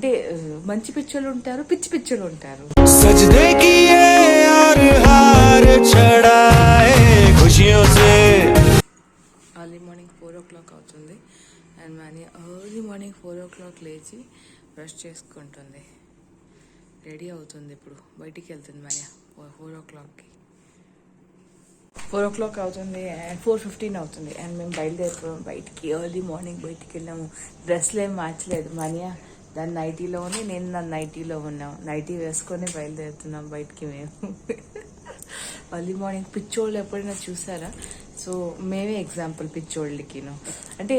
అంటే మంచి పిచ్చోళ్ళు ఉంటారు, పిచ్చి పిచ్చోళ్ళు ఉంటారు. ఎర్లీ మార్నింగ్ 4 o'clock అవుతుంది and money early morning 4 o'clock లేచి బ్రష్ చేసుకుంటుంది, రెడీ అవుతుంది. ఇప్పుడు బయటికి వెళ్తుంది మనీ 4 o'clockకి. 4 o'clock అవుతుంది అండ్ 4:15 అవుతుంది అండ్ మేము బయలుదేరుతున్నాం బయటికి. ఎర్లీ మార్నింగ్ బయటికి వెళ్ళాము, డ్రెస్లు ఏం మార్చలేదు. మనియా దాని నైటీలో ఉంది, నేను దాని నైటీలో ఉన్నాం. నైటీ వేసుకొని బయలుదేరుతున్నాం బయటికి మేము. ఎర్లీ మార్నింగ్ పిచ్చోళ్ళు ఎప్పుడైనా చూసారా? సో మేమే ఎగ్జాంపుల్ పిచ్చోళ్ళకిను. అంటే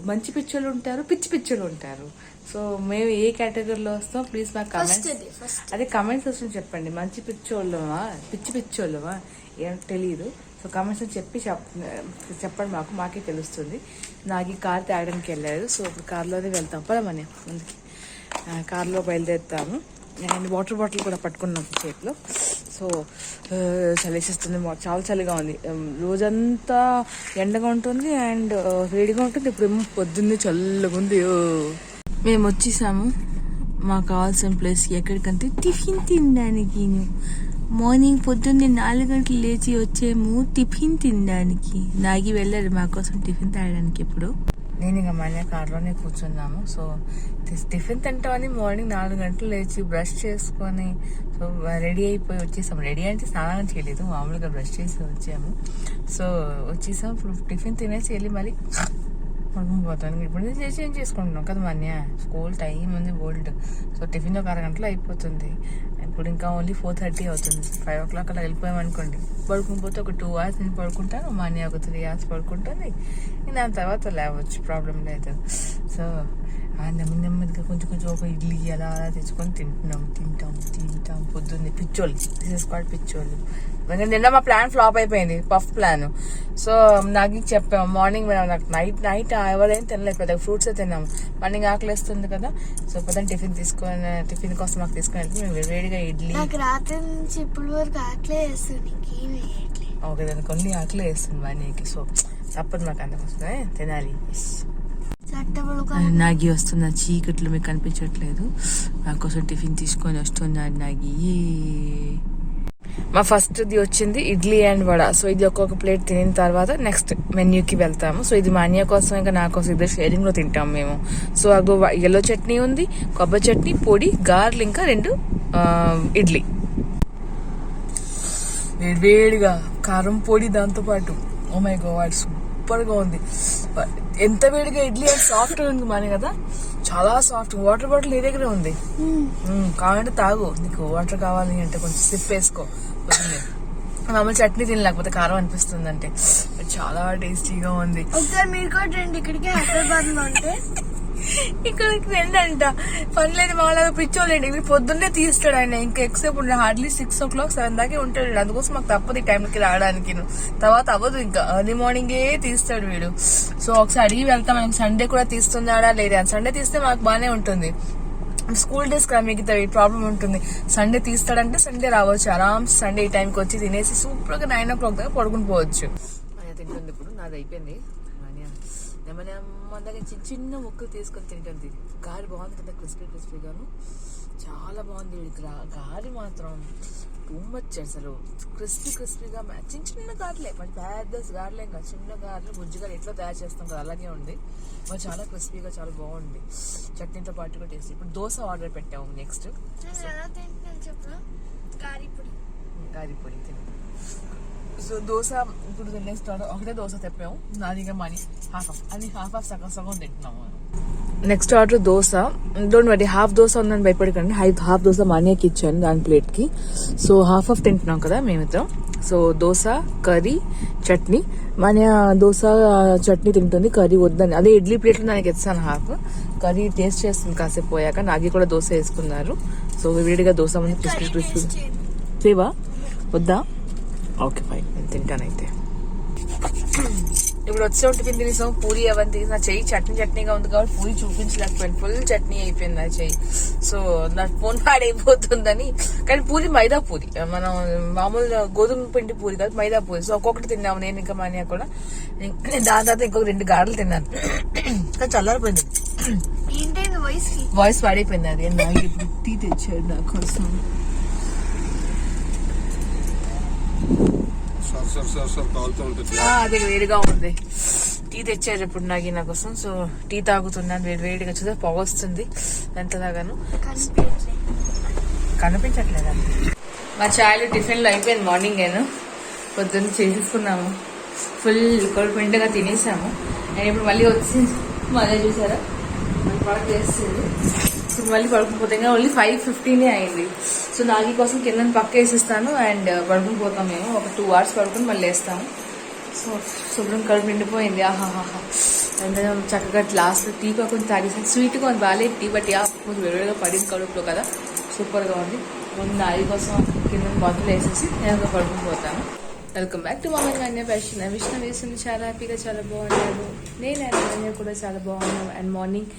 మంచి పిచ్చోళ్ళు ఉంటారు, పిచ్చి పిచ్చోళ్ళు ఉంటారు. సో మేము ఏ కేటగిరీలో వస్తాం ప్లీజ్ మాకు కమెంట్స్, అదే కమెంట్స్ వచ్చి చెప్పండి. మంచి పిచ్చోళ్ళమా, పిచ్చి పిచ్చోళ్ళమా ఏం తెలియదు. సో కమెంట్స్ చెప్పండి, మాకే తెలుస్తుంది. నాకు ఈ కార్ తేయడానికి వెళ్ళారు. సో ఇప్పుడు కార్లోనే వెళ్తాం పదమని ముందుకి. కార్లో బయలుదేరుతాము. అండ్ వాటర్ బాటిల్ కూడా పట్టుకున్నాం చేతిలో. సో చలిస్తుంది, చాలా చలిగా ఉంది. రోజంతా ఎండగా ఉంటుంది అండ్ వేడిగా ఉంటుంది. ఇప్పుడు పొద్దున్నే చల్లగా ఉంది. మేము వచ్చేసాము మాకు కావాల్సిన ప్లేస్కి. ఎక్కడికంటే టిఫిన్ తినడానికి. మార్నింగ్ పొద్దున్నే 4 గంటలు లేచి వచ్చేము టిఫిన్ తినడానికి. నాగి వెళ్ళారు మా కోసం టిఫిన్ తాగడానికి. ఇప్పుడు నేను ఇంకా మన కార్లోనే కూర్చున్నాము. సో టిఫిన్ తింటామని మార్నింగ్ 4 గంటలు లేచి బ్రష్ చేసుకొని సో రెడీ అయిపోయి వచ్చేసాము. రెడీ అంటే స్నానం చేయలేదు, మామూలుగా బ్రష్ చేసి వచ్చాము. సో వచ్చేసాం. ఇప్పుడు టిఫిన్ తినేసి వెళ్ళి మళ్ళీ పడుకుని ఇప్పుడు చేసి ఏం చేసుకుంటున్నాం కదా మన్య. స్కూల్ టైం ఉంది బోల్డ్. సో టిఫిన్ ఒక 6 గంటలు అయిపోతుంది. ఇప్పుడు ఇంకా ఓన్లీ 4:30 అవుతుంది. 5 o'clock అలా వెళ్ళిపోయామనుకోండి. పడుకుని పోతే ఒక 2 hours నేను పడుకుంటాను, మన్య ఒక 3 hours పడుకుంటుంది. దాని తర్వాత లేవచ్చు, ప్రాబ్లం లేదు. సో నెమ్మదిగా కొంచెం ఒక ఇడ్లీ అలా తెచ్చుకొని తింటాం పొద్దున్నే. పిచ్చోళ్ళు, దిస్ ఇస్ కాల్డ్ పిచ్చోళ్ళు. నిన్న మా ప్లాన్ ఫ్లాప్ అయిపోయింది, పఫ్ ప్లాన్. సో నాకు చెప్పాము మార్నింగ్ నాకు నైట్ ఎవరైనా తినలేదు, పెద్దగా ఫ్రూట్స్ తిన్నాము. మార్నింగ్ ఆకలి వేస్తుంది కదా. సో పొద్దున్న టిఫిన్ కోసం మాకు తీసుకొని వెళ్తే మేము వేడిగా ఇడ్లీ. రాత్రి నుంచి ఇప్పుడు వరకు ఆకలి వేస్తుంది, ఓకే దానికి కొన్ని ఆకలి వేస్తుంది మనకి. సో తప్పదు మాకు, అందుకోసమే తినాలి. నాగి వస్తున్నా, చీకట్లు మీకు కనిపించట్లేదు. నా కోసం టిఫిన్ తీసుకొని వస్తున్నాడు నాగి. మా ఫస్ట్ది వచ్చింది ఇడ్లీ అండ్ వడ. సో ఇది ఒక్కొక్క ప్లేట్ తినిన తర్వాత నెక్స్ట్ మెన్యూకి వెళ్తాము. సో ఇది మా అన్నయ్య కోసం ఇంకా నా కోసం ఇద్దరు షేరింగ్ లో తింటాము మేము. సో అగో ఎల్లో చట్నీ ఉంది, కొబ్బరి చట్నీ, పొడి, గార్లు, ఇంకా 2 ఇడ్లీ. వేడిగా కారం పొడి దాంతో పాటు. ఓ మై గాడ్ సూపర్ గా ఉంది. ఎంత వేడిగా ఇడ్లీ అండ్ సాఫ్ట్ ఉంది మానే కదా, చాలా సాఫ్ట్. వాటర్ బాటిల్ నీ దగ్గరే ఉంది, కావాలంటే తాగు. నీకు వాటర్ కావాలి అంటే కొంచెం సిప్ వేసుకో. మామూలు చట్నీ తినలేకపోతే కారం అనిపిస్తుంది అంటే. చాలా టేస్టీగా ఉంది. ఇక్కడికి హైదరాబాద్ లో ఉంటే ఇక్కడికి వెళ్ళంట పనిలేదు. మాలాగా పిచ్చోలేండి, ఇక్కడ పొద్దున్నే తీస్తాడు ఆయన. ఇంకా ఎక్సేపు ఉండే హార్డ్లీ 6 o'clock 7 దాకా ఉంటాడు. అందుకోసం మాకు తప్పదు ఈ టైంకి రావడానికి. తర్వాత అవ్వదు, ఇంకా ఎర్లీ మార్నింగే తీస్తాడు వీడు. సో ఒకసారి అడిగి వెళ్తాం, మనకి సండే కూడా తీస్తున్నాడా లేదా. సండే తీస్తే మాకు బాగానే ఉంటుంది. స్కూల్ డేస్ కదా మిగతా ప్రాబ్లం ఉంటుంది. సండే తీస్తాడంటే సండే రావచ్చు ఆరామ్. సండే ఈ టైంకి వచ్చి తినేసి సూపర్ గా 9 o'clock దాకా పడుకుని పోవచ్చు. తింటుంది ఇప్పుడు. నాది అయిపోయింది. మన దగ్గర చిన్న ముక్కలు తీసుకొని తింటుంది. గాలి బాగుంది కదా, క్రిస్పీగాను చాలా బాగుంది. గాలి మాత్రం టూ మచ్ అసలు. క్రిస్పీగా చిన్న గార్లే, మరి పెద్ద గార్లే కాదు, చిన్న గార్లు బుజ్జిగారు ఎట్లా తయారు చేస్తాం కదా అలాగే ఉంది. మరి చాలా క్రిస్పీగా చాలా బాగుంది. చట్నీతో పాటు కూడా టేస్ట్. ఇప్పుడు దోశ ఆర్డర్ పెట్టాము. నెక్స్ట్ కారీపొడి తిన్నాం. సో దోశ ఇప్పుడు నెక్స్ట్ ఒకటే దోశ తెప్పాము. నాదిగా మనీ హాఫ్ సగం తింటున్నాము. Next order dosa. Don't worry, half dosa ఉందని భయపడకండి. హాఫ్ దోశ మనీకి ఇచ్చాను దాని ప్లేట్ కి. సో హాఫ్ తింటున్నాం కదా మేమిద్దరం. So dosa, curry, chutney. మన దోశ చట్నీ తింటుంది, కర్రీ వద్దని. అదే ఇడ్లీ ప్లేట్లో దానికి ఇస్తాను హాఫ్. కర్రీ టేస్ట్ చేస్తుంది కాసేపు పోయాక. నాగి కూడా దోశ వేసుకున్నారు. సో వేడిగా దోశ ముందు క్రిస్పీ సేవా వద్దా? ఓకే ఫైన్, నేను తింటానైతే. ఇప్పుడు వచ్చే టిఫిన్ తినేసాం. పూరి అవన్నీ తినేసి నా చెయ్యి చట్నీగా ఉంది కాబట్టి పూరి చూపించలేకపోయాను. ఫుల్ చట్నీ అయిపోయింది నా చెయ్యి. సో నా ఫోన్ పాడైపోతుందని. కానీ పూరి మైదా పూరి, మనం మామూలు గోధుమ పిండి పూరి కాదు, మైదా పూరి. సో ఒక్కొక్కటి తిన్నాము నేను ఇంకా మాన్యా కూడా. దాని తర్వాత ఇంకొక 2 గారెలు తిన్నాను. కానీ చల్లారిపోయింది. వాయిస్ కి వాయిస్ పాడైపోయింది. అది నాకు ఇప్పుడు టీ తెచ్చాడు నా కోసం. అది వేడిగా ఉంది. టీ తెచ్చారు ఇప్పుడు నా కోసం. సో టీ తాగుతున్నాను వేడిగా. చూస్తే పొగ వస్తుంది ఎంత తాగాను కనిపించట్లేదా. మా చాయ్లు టిఫిన్లో అయిపోయింది. మార్నింగ్ నేను పొద్దున్న చేసేసుకున్నాము. ఫుల్ కొడుకుండగా తినేసాము. నేను ఇప్పుడు మళ్ళీ వచ్చి మళ్ళీ చూసారా మళ్ళీ పడక చేస్తుంది. ఇప్పుడు మళ్ళీ పడుకుని ఇంకా ఓన్లీ 5:15 అయింది. సో నాగి కోసం కింద పక్క వేసిస్తాను అండ్ పడుకుని పోతాం. మేము ఒక 2 hours పడుకుని మళ్ళీ వేస్తాము. సో శుభ్రం కడుపు నిండిపోయింది. ఆహాహా. అండ్ చక్కగా గ్లాస్లో టీ కాకుండా తాగేసాను. స్వీట్గా ఉంది, బాగాలేదు టీ. బట్ కొంచెం వేడిగా పడింది కడుపులో కదా, సూపర్గా ఉంది. ముందు నాగి కోసం కింద బాటిల్ వేసేసి నేను పడుకుని పోతాను. వెల్కమ్ బ్యాక్ టు మమ్మీ అన్య ఫ్యాషన్. విష్ణు వేసింది చాలా హ్యాపీగా, చాలా బాగున్నాడు. నేను అన్య కూడా చాలా బాగున్నాం. అండ్ మార్నింగ్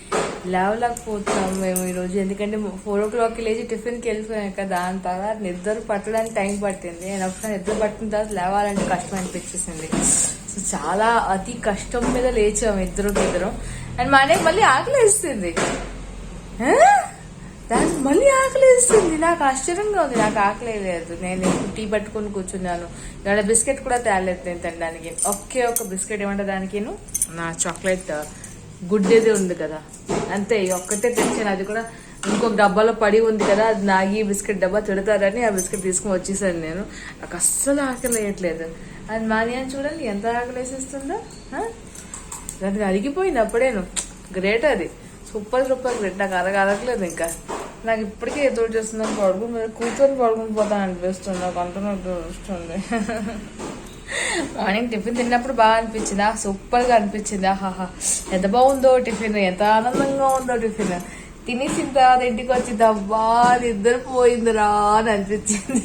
లేవలేకపోతున్నాము మేము ఈరోజు, ఎందుకంటే 4 o'clock లేచి టిఫిన్కి వెళ్ళిపోయాం కదా. దాని తర్వాత నిద్ర పట్టడానికి టైం పట్టింది. నేను ఒకసారి నిద్ర పట్టిన తర్వాత లేవాలంటే కష్టం అనిపించేసింది. సో చాలా అతి కష్టం మీద లేచాము ఇద్దరం. అండ్ మా అన్నయ్య మళ్ళీ ఆకలి వేస్తుంది. దానికి మళ్ళీ ఆకలి వేస్తుంది. నాకు ఆశ్చర్యంగా ఉంది. నాకు ఆకలి లేదు. నేను టీ పట్టుకొని కూర్చున్నాను. ఇవాళ బిస్కెట్ కూడా తేలేదు నేను తినడానికి. ఒకే ఒక బిస్కెట్ ఏమంటే దానికి నా చాక్లెట్ గుడ్డేది ఉంది కదా, అంతే ఒక్కటే తెచ్చాను. అది కూడా ఇంకొక డబ్బాలో పడి ఉంది కదా, అది నాగి బిస్కెట్ డబ్బా తిడతారని ఆ బిస్కెట్ తీసుకుని వచ్చేసాను నేను. నాకు అస్సలు ఆకలి వేయట్లేదు. అది మానియాని చూడండి ఎంత ఆకలి వేసేస్తుందో. దానికి అరిగిపోయింది అప్పుడేను. గ్రేట్, అది సూపర్ గ్రేట్. నాకు అరగలేదు. ఇంకా నాకు ఇప్పటికే ఏదో చేస్తున్నాను. కూర్చొని పడుకుని పోతాను అనిపిస్తుంది. నాకు అంటున్నట్టు వస్తుంది. మార్నింగ్ టిఫిన్ తిన్నప్పుడు బాగా అనిపించింది. సూపర్గా అనిపించింది. ఆహాహా ఎంత బాగుందో టిఫిన్, ఎంత ఆనందంగా ఉందో టిఫిన్. తినేసిన తర్వాత ఇంటికి వచ్చింది అబ్బా నిద్రపోయిందిరా అని అనిపించింది.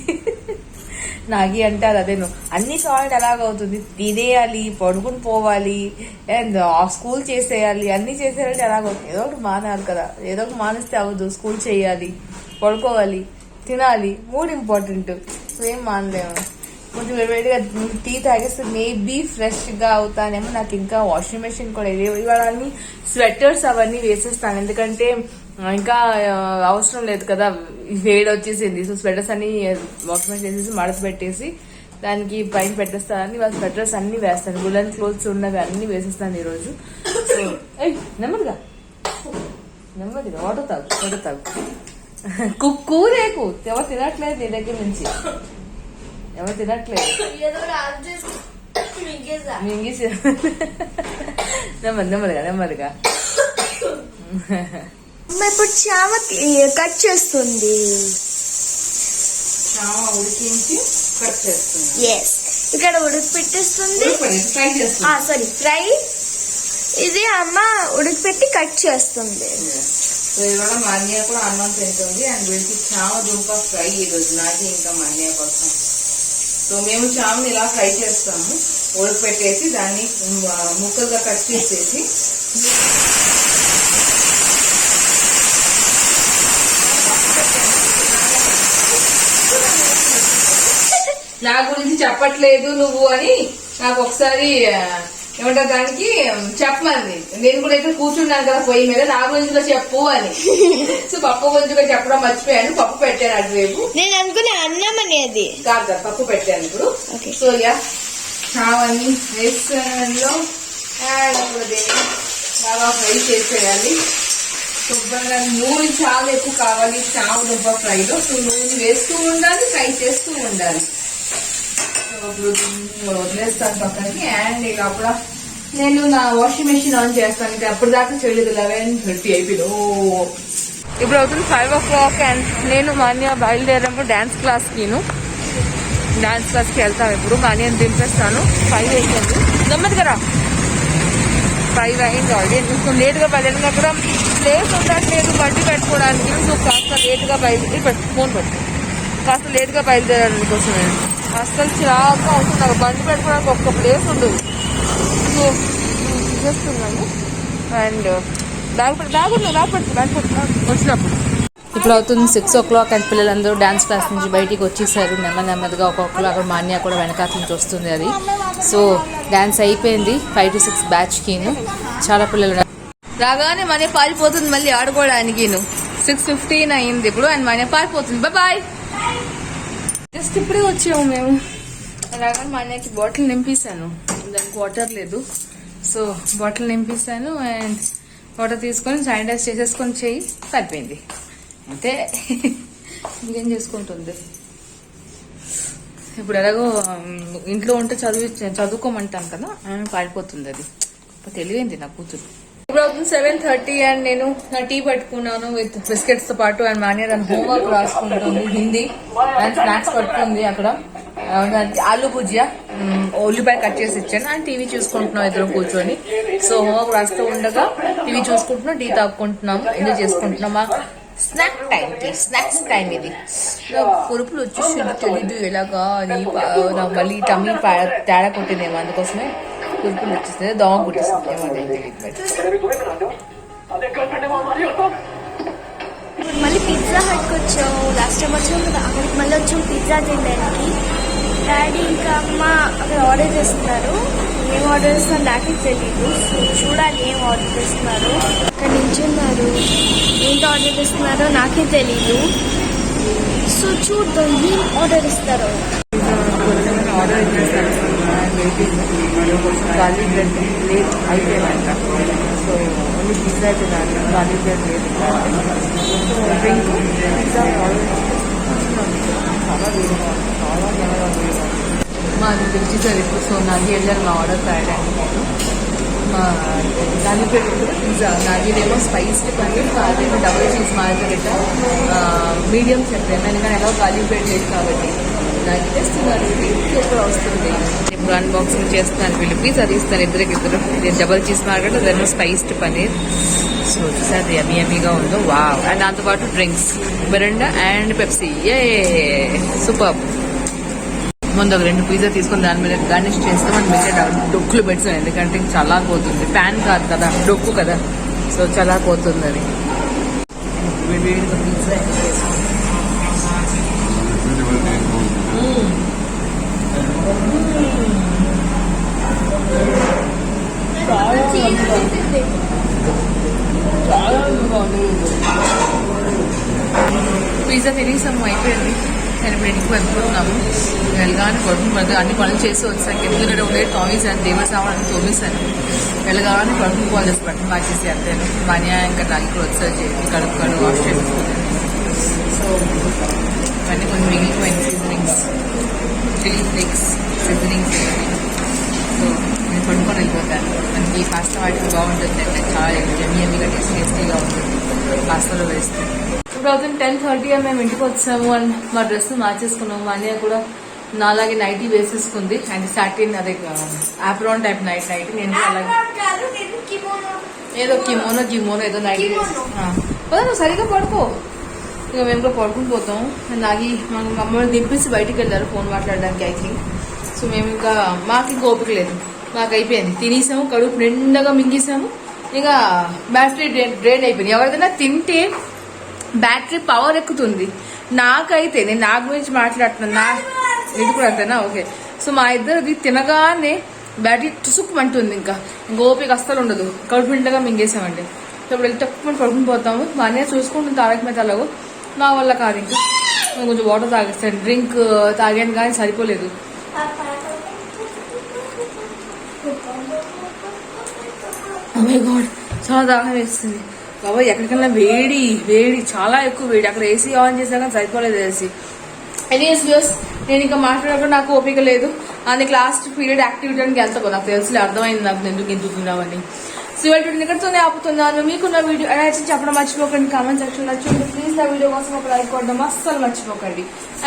నాగి అంటే అదేను అన్ని సాల్ట్ ఎలాగవుతుంది, తినేయాలి, పడుకుని పోవాలి, అండ్ స్కూల్ చేసేయాలి, అన్ని చేసేయాలంటే ఎలాగవుతుంది. ఏదో ఒకటి మానాలి కదా, ఏదో ఒకటి మానేస్తే అవ్వదు. స్కూల్ చేయాలి, పడుకోవాలి, తినాలి, 3 ఇంపార్టెంట్. ఏం మానలేము. కొంచెం వేడిగా టీ తాగేస్తే మేబీ ఫ్రెష్గా అవుతానేమో. నాకు ఇంకా వాషింగ్ మెషిన్ కూడా ఇవాళ అన్ని స్వెటర్స్ అవన్నీ వేసేస్తాను, ఎందుకంటే ఇంకా అవసరం లేదు కదా, వేడి వచ్చేసింది. సో స్వెటర్స్ అన్ని వాషింగ్ మెషిన్ వేసేసి మడత పెట్టేసి దానికి పైన పెట్టేస్తానని వాళ్ళ స్వెటర్స్ అన్ని వేస్తాను. గులన్ క్లోత్స్ ఉన్నవి అన్ని వేసేస్తాను ఈరోజు. సో నెమ్మదిగా వాటర్ తాగు. కూరేకు ఎవరు తినట్లేదు నీ దగ్గర నుంచి, ఎవరు తినట్లేదు. నెమ్మదిగా ఇప్పుడు చామ కట్ చేస్తుంది. ఉడికించి కట్ చేస్తుంది. ఎస్, ఇక్కడ ఉడికి పెట్టేస్తుంది. Sorry fry. ఇది అమ్మ ఉడికి పెట్టి కట్ చేస్తుంది. సో ఇవాళ మాన్యా కూడా అన్నం తింటుంది. అండ్ వీడికి చామ దుంప ఫ్రై ఈరోజు నాకు ఇంకా మాన్యా కోసం. సో మేము చామని ఇలా ఫ్రై చేస్తాము, ఉడికి పెట్టేసి దాన్ని ముక్కలుగా కట్ చేసేసి నా గురించి చెప్పట్లేదు నువ్వు అని నాకు ఒకసారి ఏమంటారు దానికి చెప్పమంది. నేను కూడా ఇక్కడ కూర్చున్నాను కదా పొయ్యి మీద, నా గురించి కూడా చెప్పు అని. సో పప్పు గురించి కూడా చెప్పడం మర్చిపోయాను. పప్పు పెట్టాను అటువైపు. నేను అనుకునే అన్నం అనేది కాదు, పప్పు పెట్టాను ఇప్పుడు. సో యా చావని వేసులో బాగా ఫ్రై చేసేయాలి. శుభ్రంగా నూనె చాలా ఎక్కువ కావాలి చామ దుంప ఫ్రైలో. సో నూనె వేస్తూ ఉండాలి, ఫ్రై చేస్తూ ఉండాలి. వదిలేస్తాను పక్కనకి. అండ్ ఇక అప్పుడు నేను నా వాషింగ్ మెషిన్ ఆన్ చేస్తాను. ఇంకా అప్పుడు దాకా చేయలేదు. 11:30 అయిపోయింది. ఇప్పుడు అవుతుంది 5 o'clock. అండ్ నేను మాన్య బయలుదేరినప్పుడు డాన్స్ క్లాస్కి వెళ్తాను. ఇప్పుడు మాన్యని దింపేస్తాను. 5 అయిపోయింది. నెమ్మదిగా రా. 5 అయింది ఆల్రెడీ. కొంచెం లేట్గా బయలుదేరినా కూడా ప్లేస్ ఉండట్లేదు బండి పెట్టుకోవడానికి. సో కాస్త లేట్గా బయలుదేరాను కోసం నేను అస్సలు చిరాకు అవుతున్నాను. బండి పెట్టుకోవడానికి ఒక్క ప్లేస్ ఉండదు. సో చేస్తున్నాను. అండ్ వచ్చినప్పుడు ఇప్పుడు అవుతుంది 6 o'clock. అండ్ పిల్లలందరూ డాన్స్ క్లాస్ నుంచి బయటికి వచ్చేసారు నెమ్మదిగా. ఒక్కొక్కరు అక్కడ మాన్యా కూడా వెనకాల నుంచి వస్తుంది అది. సో డాన్స్ అయిపోయింది 5 to 6 బ్యాచ్కి. చాలా పిల్లలు రాగానే మనీ పారిపోతుంది మళ్ళీ ఆడుకోవడానికి. 6:15 అయింది ఇప్పుడు అండ్ మనీ పారిపోతుంది. బాయ్. జస్ట్ ఇప్పుడే వచ్చాము మేము. రాగానే మనకి బాటిల్ నింపేశాను, దానికి వాటర్ లేదు. సో బాటిల్ నింపేశాను అండ్ వాటర్ తీసుకొని శానిటైజ్ చేసేసుకొని చెయ్యి సరిపోయింది అంటే ఇంకేం చేసుకుంటుంది. ఇప్పుడు ఎలాగో ఇంట్లో ఉంటే చదువుకోమంటాను కదా, పారిపోతుంది. అది తెలియంది నా కూతురు. ఇప్పుడు అవుతుంది 7:30 అండ్ నేను నా టీ పట్టుకున్నాను విత్ బిస్కెట్స్ తో పాటు అండ్ మాన్య దాని హోంవర్క్ రాసుకుంటుంది హిందీ అండ్ స్నాక్స్ పట్టుకుంది. అక్కడ ఆలు భుజియా ఉల్లిపాయ కట్ చేసి ఇచ్చాను అండ్ టీవీ చూసుకుంటున్నాం ఇద్దరు కూర్చొని. సో హోంవర్క్ రాస్తూ ఉండగా టీవీ చూసుకుంటున్నాం, టీ తాపుకుంటున్నాం, ఎంజాయ్ చేసుకుంటున్నాం. స్నాక్స్ టైం ఇది. పురుపులు వచ్చేసి తెలీదు ఎలాగా అని మళ్ళీ టమ్మీ తేడా కొట్టిందేమో, అందుకోసమే పురుపులు వచ్చేస్తుంది. దోమ కుట్టేస్తుంది ఏమో తెలియదు. మళ్ళీ పిజ్జా హట్కి వచ్చాము. లాస్ట్ టైం వచ్చాము కదా, అక్కడికి మళ్ళీ వచ్చాము పిజ్జా తినడానికి. డాడీ ఇంకా అమ్మ అక్కడ ఆర్డర్ చేస్తున్నారు. ఏం ఆర్డర్ చేస్తున్నారు నాకే తెలీదు. సో చూడాలి ఏం ఆర్డర్ చేస్తున్నారు. అక్కడ నించున్నారు, ఏంటి ఆర్డర్ చేస్తున్నారో నాకే తెలీదు. సో చూద్దాం ఏం ఆర్డర్ ఇస్తారో. ఆర్డర్ ఇచ్చేసాను, గార్లిక్ బ్రెడ్ లేదు అయిపోయామంట. సో ఓన్లీ పిజ్జా అయితే కాదు, గార్లిక్ బ్రెడ్ లేదు. డ్రింక్ పిజ్జా ఆర్డర్ చాలా వేరుగా ఉంది, చాలా వేరుగా ఉంది. మాది తెచ్చేసారు ఇప్పుడు. సో నాది వెళ్ళారు మా ఆర్డర్ తేయడానికి. మా గార్లిక్ బ్రెడ్ కూడా పిజ్జా, నాదేమో స్పైస్డ్ పన్నీర్, అదేమో డబుల్ చీజ్ మార్గరెటా మీడియం చెప్పాను. ఎందుకంటే ఎలా గార్లిక్ బ్రెడ్ లేదు కాబట్టి నాకు తెస్తున్నారు. ఎప్పుడు వస్తుంది ఇప్పుడు అన్బాక్సింగ్ చేస్తున్నాను. వీళ్ళు పిజ్జా తీస్తాను ఇద్దరు. ఇది డబుల్ చీజ్ మార్గరెటా, అదేమో స్పైస్డ్ పన్నీర్. సో చూసారు యమ్మీగా ఉందో, వావ్. అండ్ దాంతోపాటు drinks Mirinda and Pepsi. A super. ముందు ఒక 2 పిజ్జా తీసుకొని దాని మీద గార్నిష్ చేస్తే మనం మిగతా డొక్కులు పెడతాం, ఎందుకంటే చాలా పోతుంది. ప్యాన్ కాదు కదా, డొక్కు కదా, సో చాలా పోతుంది అది. వేడిగా పిజ్జా పిజ్జా తినేసాము, అయిపోయింది. నేను ఇప్పుడు ఇంటికి వెళ్ళిపోతున్నాము. వెళ్ళగానే పడుకుని అన్ని పనులు చేసి వచ్చాను. ఎందుకంటే ఒకటే తోమేసాను, దేవుడి సామాన్ తోమేసాను. వెళ్ళగానే పడుకుని కాల్ చేసి బట్టలు మార్చేసి అంతేను. మనీ ఇంకా నాకు ఇక్కడ వచ్చారు కడుపుకాడు వాష్ చేసుకుంటాను. సో ఇవన్నీ కొన్ని మిగిలిపోయిన seasonings, chilli flakes seasonings. So నేను పడుకొని వెళ్ళిపోతాను. మనకి పాస్తా వాటికి బాగుంటుంది అంటే చాలా యమ్మీగా టేస్టీగా ఉంటుంది పాస్తాలో వేస్తే. ఇప్పుడు అవుతుంది 10:30 అని మేము ఇంటికి వచ్చాము అండ్ మా డ్రెస్ మార్చేసుకున్నాము. మనీ కూడా నాలాగే నైటీ వేసేసుకుంది అండ్ సాటిన్ అదే ఆప్రాన్ టైప్ నైటీ. నేను అలాగే ఏదో కిమోనో ఏదో నైటీ నువ్వు సరిగా పడుకో. ఇక మేము కూడా పడుకుని పోతాం. నాగి మమ్మల్ని దింపేసి బయటికి వెళ్ళారు ఫోన్ మాట్లాడడానికి ఐ థింక్. సో మేము ఇంకా మాకు ఇంకా ఓపిక లేదు, మాకు అయిపోయింది. తినేసాము, కడుపు నిండగా మింగేసాము. ఇక బ్యాటరీ డ్రైన్ అయిపోయింది. ఎవరిదైనా తింటే బ్యాటరీ పవర్ ఎక్కుతుంది, నాకైతే నేను నా గురించి మాట్లాడుతున్నా, ఇది కూడా అంతేనా? ఓకే. సో మా ఇద్దరిది తినగానే బ్యాటరీ టుసుకుమంటుంది, ఇంకా ఓపిక అస్సలు ఉండదు. కడుపు నిండగా మింగేసామండి. సో ఇప్పుడు వెళ్ళి తక్కువ పడుకుని పోతాము. మా అన్నయ్య చూసుకుంటుంది తారక మీద అలాగో, నా వల్ల కాదు. ఇంకా కొంచెం వాటర్ తాగేస్తాను, డ్రింక్ తాగాను కానీ సరిపోలేదు. ఓ మై గాడ్, చాలా దాహం వేస్తుంది బాబా. ఎక్కడికైనా వేడి చాలా ఎక్కువ వేడి. అక్కడ ఏసీ ఆన్ చేసినా కానీ సరిపోలేదు ఏసీ. ఎనీవేస్ వ్యూస్, నేను ఇంకా మాట్లాడకుండా నాకు ఓపిక లేదు. అందుకే లాస్ట్ పీరియడ్ యాక్టివిటీ అని వెళ్తా, నాకు తెలిసి అర్థమైంది నాకు ఎందుకు ఎందుకున్నామని. సో ఇవాళ ఇక్కడితోనే ఆపుతున్నాను. మీకున్న వీడియో ఎలా చెప్పడం మర్చిపోకండి, కామెంట్ సెక్షన్ నచ్చింది. ప్లీజ్ నా వీడియో కోసం ఒక లైక్ కొట్టడం అస్సలు మర్చిపోకండి.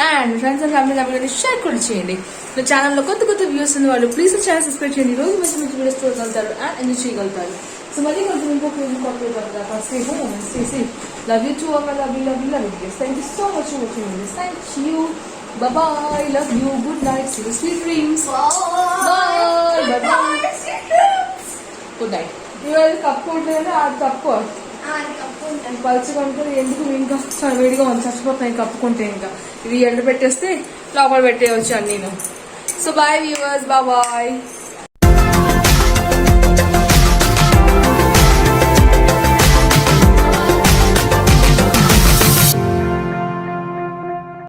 అండ్ ఫ్రెండ్స్ అండ్ ఫ్యామిలీ వీడియోని షేర్ కూడా చేయండి. నా ఛానల్లో కొత్త వ్యూస్ ఉన్న వాళ్ళు ప్లీజ్ ఛానల్ సబ్స్క్రైబ్ చేయండి. రోజు మంచి వీడియోస్ చూడగలుగుతారు అండ్ ఎంజాయ్ చేయగలుగుతారు. సో మళ్ళీ కొంచెం love you to love you. Thank you so much for watching this. Thank you. Bye-bye. Love you. Good night. See you. Sweet dreams. Bye. Bye-bye. Good night. ఇవాళ కప్పుకుంటేనే అది cup పలుచుకుంటే ఎందుకు ఇంకా చాలా వేడిగా ఉంది, చచ్చిపోతాయి కప్పుకుంటే. ఇంకా ఇది ఎండ పెట్టేస్తే లోపల పెట్టేయచ్చు అన్నీ. So bye viewers, bye.